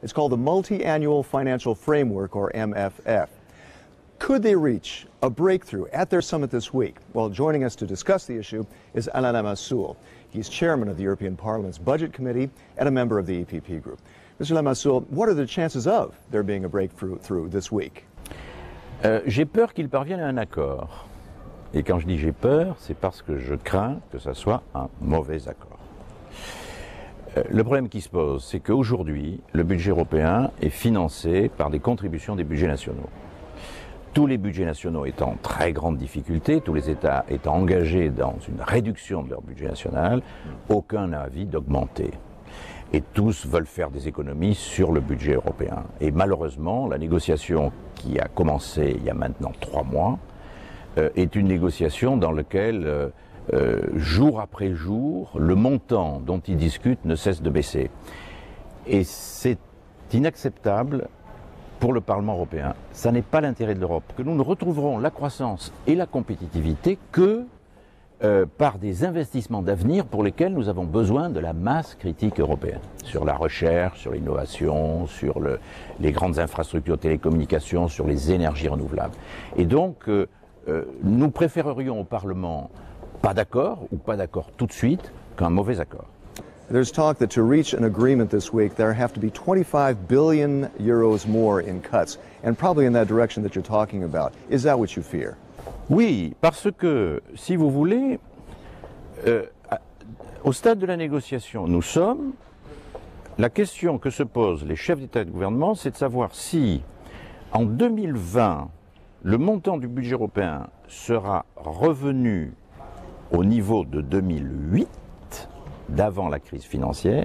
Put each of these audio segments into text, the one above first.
It's called the Multi-Annual Financial Framework, or MFF. Could they reach a breakthrough at their summit this week? Well, joining us to discuss the issue is Alain Lamassoure. He's chairman of the European Parliament's Budget Committee and a member of the EPP Group. Mr. Lamassoure, what are the chances of there being a breakthrough this week? J'ai peur qu'ils parviennent à un accord. Et quand je dis j'ai peur, c'est parce que je crains que ça soit un mauvais accord. Le problème qui se pose, c'est qu'aujourd'hui, le budget européen est financé par des contributions des budgets nationaux. Tous les budgets nationaux étant en très grande difficulté, tous les États étant engagés dans une réduction de leur budget national, aucun n'a envie d'augmenter. Et tous veulent faire des économies sur le budget européen. Et malheureusement, la négociation qui a commencé il y a maintenant 3 mois est une négociation dans laquelle, jour après jour, le montant dont ils discutent ne cesse de baisser. Et c'est inacceptable pour le Parlement européen. Ça n'est pas l'intérêt de l'Europe. Que nous ne retrouverons la croissance et la compétitivité que par des investissements d'avenir pour lesquels nous avons besoin de la masse critique européenne. Sur la recherche, sur l'innovation, sur les grandes infrastructures de télécommunications, sur les énergies renouvelables. Et donc, nous préférerions au Parlement pas d'accord, ou pas d'accord tout de suite, qu'un mauvais accord. There's talk that to reach an agreement this week, there have to be 25 billion euros more in cuts, and probably in that direction that you're talking about. Is that what you fear? Oui, parce que, si vous voulez, au stade de la négociation, nous sommes, la question que se posent les chefs d'État et de gouvernement, c'est de savoir si, en 2020, le montant du budget européen sera revenu au niveau de 2008, d'avant la crise financière,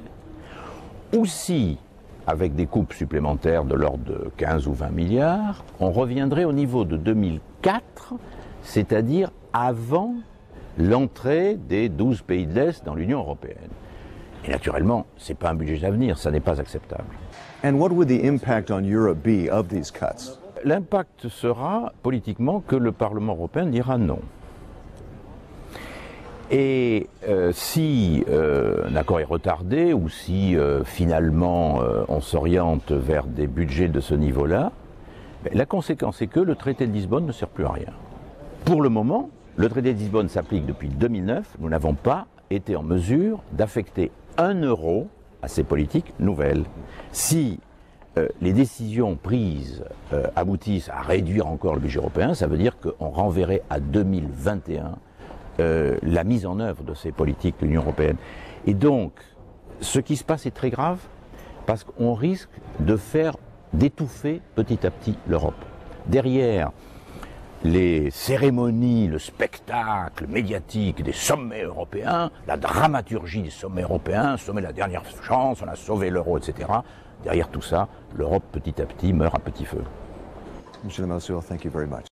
ou si, avec des coupes supplémentaires de l'ordre de 15 ou 20 milliards, on reviendrait au niveau de 2004, c'est-à-dire avant l'entrée des 12 pays de l'Est dans l'Union européenne. Et naturellement, ce n'est pas un budget d'avenir, ça n'est pas acceptable. And what would the impact on Europe be of these cuts? L'impact sera, politiquement, que le Parlement européen dira non. Et si un accord est retardé ou si finalement on s'oriente vers des budgets de ce niveau-là, la conséquence est que le traité de Lisbonne ne sert plus à rien. Pour le moment, le traité de Lisbonne s'applique depuis 2009, nous n'avons pas été en mesure d'affecter 1 euro à ces politiques nouvelles. Si les décisions prises aboutissent à réduire encore le budget européen, ça veut dire qu'on renverrait à 2021 la mise en œuvre de ces politiques de l'Union européenne. Et donc, ce qui se passe est très grave parce qu'on risque d'étouffer petit à petit l'Europe. Derrière les cérémonies, le spectacle médiatique des sommets européens, la dramaturgie des sommets européens, sommet de la dernière chance, on a sauvé l'euro, etc. Derrière tout ça, l'Europe petit à petit meurt à petit feu. Mr. Lamassoure, thank you very much.